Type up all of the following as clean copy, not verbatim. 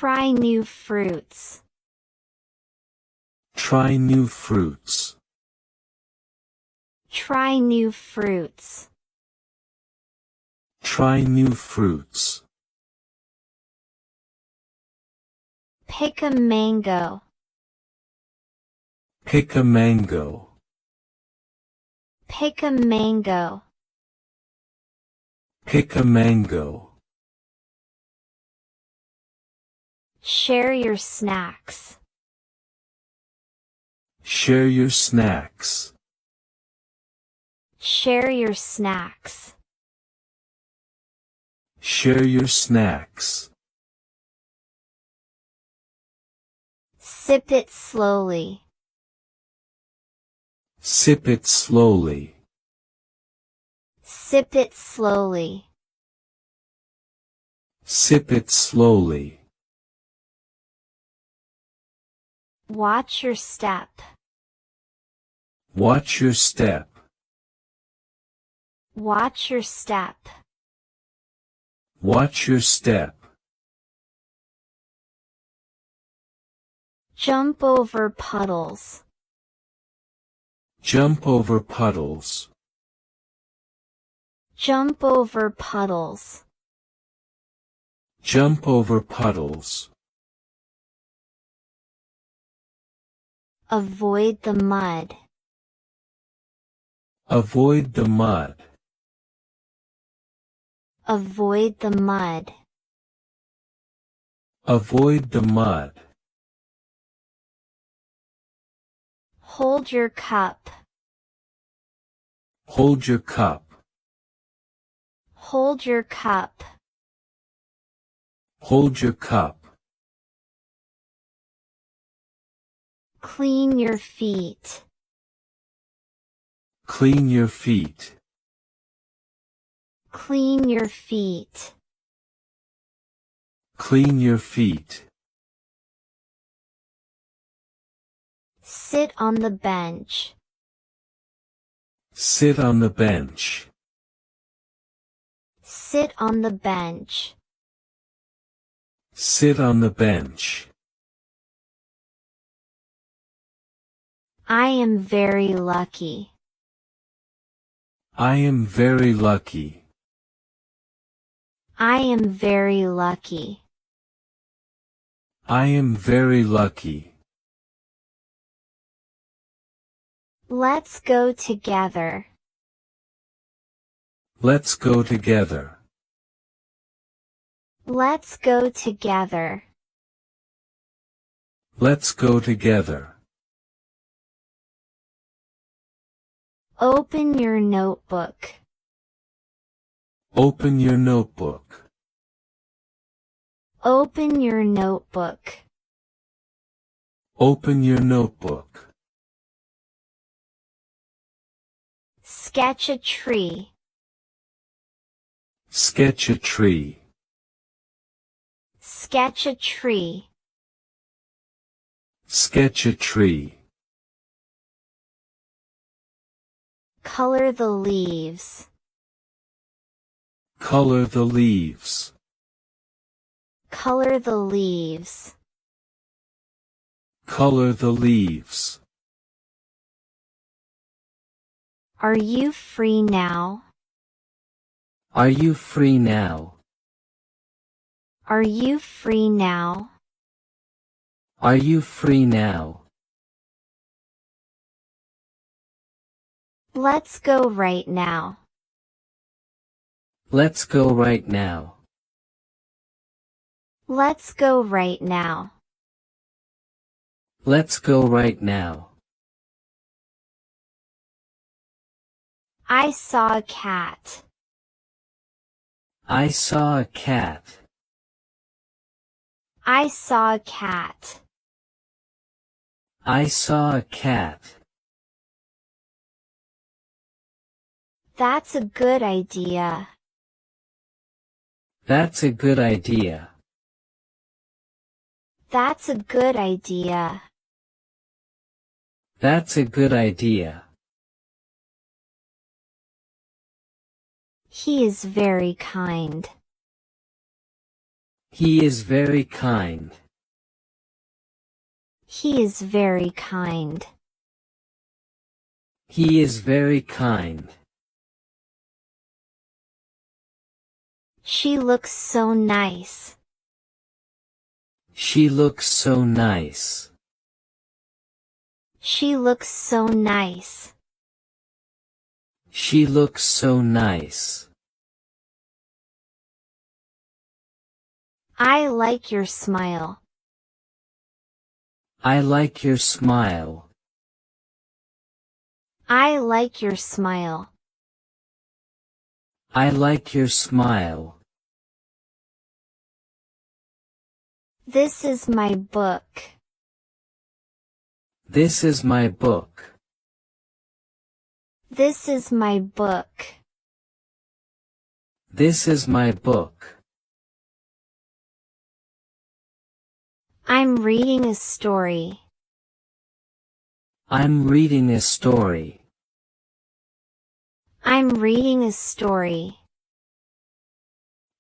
Try new fruits. Try new fruits. Try new fruits. Try new fruits. Pick a mango. Pick a mango. Pick a mango. Pick a mango. Share your snacks. Share your snacks. Share your snacks. Share your snacks. Sip it slowly. Sip it slowly. Sip it slowly. Sip it slowly. Watch your step. Watch your step. Watch your step. Watch your step. Jump over puddles. Jump over puddles. Jump over puddles. Jump over puddles. Avoid the mud. Avoid the mud. Avoid the mud. Avoid the mud. Hold your cup. Hold your cup. Hold your cup. Hold your cup. Clean your feet. Clean your feet. Clean your feet. Clean your feet. Sit on the bench. Sit on the bench. Sit on the bench. Sit on the bench. I am very lucky. I am very lucky. I am very lucky. I am very lucky. Let's go together. Let's go together. Let's go together. Let's go together. Open your notebook. Open your notebook. Open your notebook. Open your notebook. Sketch a tree. Sketch a tree. Sketch a tree. Sketch a tree. Color the leaves. Color the leaves. Color the leaves. Color the leaves. Are you free now? Are you free now? Are you free now? Are you free now? Let's go right now. Let's go right now. Let's go right now. Let's go right now. I saw a cat. I saw a cat. I saw a cat. I saw a cat. That's a good idea. That's a good idea. That's a good idea. That's a good idea. He is very kind. He is very kind. He is very kind. He is very kind. She looks so nice. She looks so nice. She looks so nice. She looks so nice. I like your smile. I like your smile. I like your smile. I like your smile. This is my book. This is my book. This is my book. This is my book. I'm reading a story. I'm reading a story. I'm reading a story.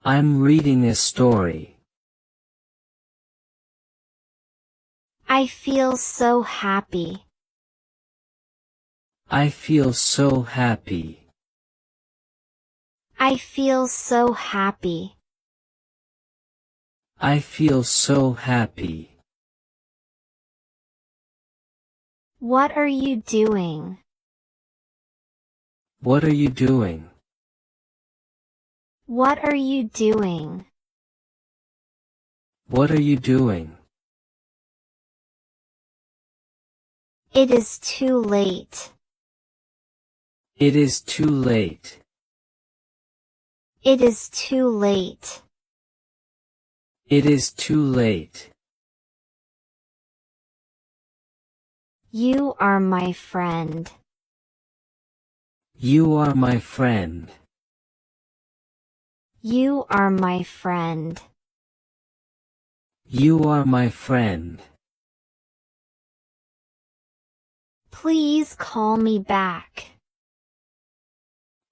I'm reading a story. I feel so happy. I feel so happy. I feel so happy. I feel so happy. What are you doing? What are you doing? What are you doing? What are you doing? It is too late. It is too late. It is too late. It is too late. You are my friend. You are my friend. You are my friend. You are my friend. Please call me back.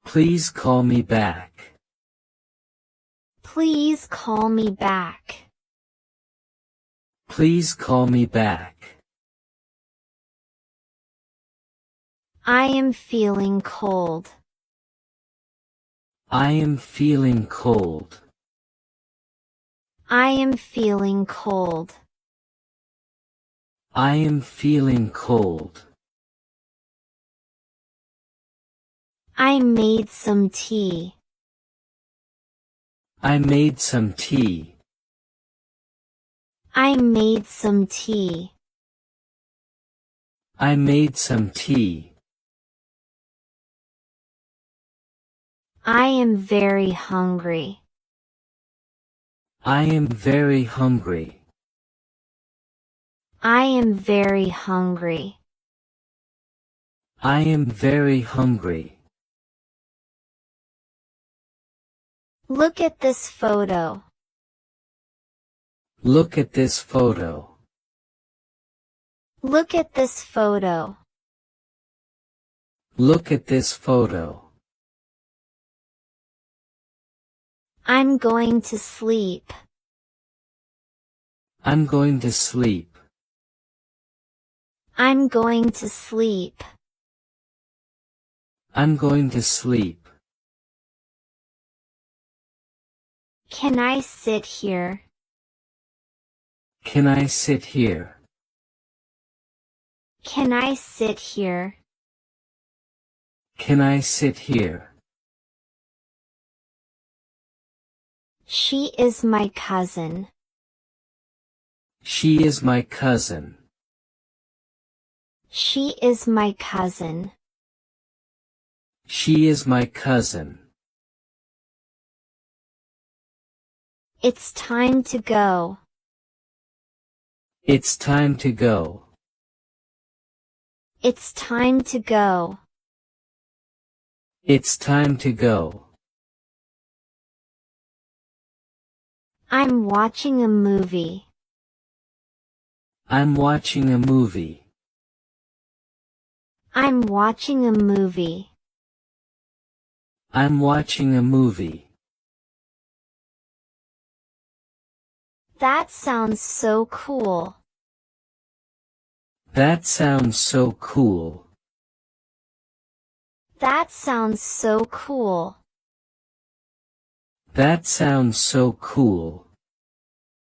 Please call me back. Please call me back. Please call me back. I am feeling cold. I am feeling cold. I am feeling cold. I am feeling cold. I made some tea. I made some tea. I made some tea. I made some tea. I am very hungry. I am very hungry. I am very hungry. I am very hungry. Look at this photo. Look at this photo. Look at this photo. Look at this photo. I'm going to sleep. I'm going to sleep. I'm going to sleep. I'm going to sleep. Can I sit here? Can I sit here? Can I sit here? Can I sit here? She is my cousin. She is my cousin. She is my cousin. She is my cousin. It's time to go. It's time to go. It's time to go. It's time to go. I'm watching a movie. I'm watching a movie. I'm watching a movie. I'm watching a movie. That sounds so cool. That sounds so cool. That sounds so cool. That sounds so cool.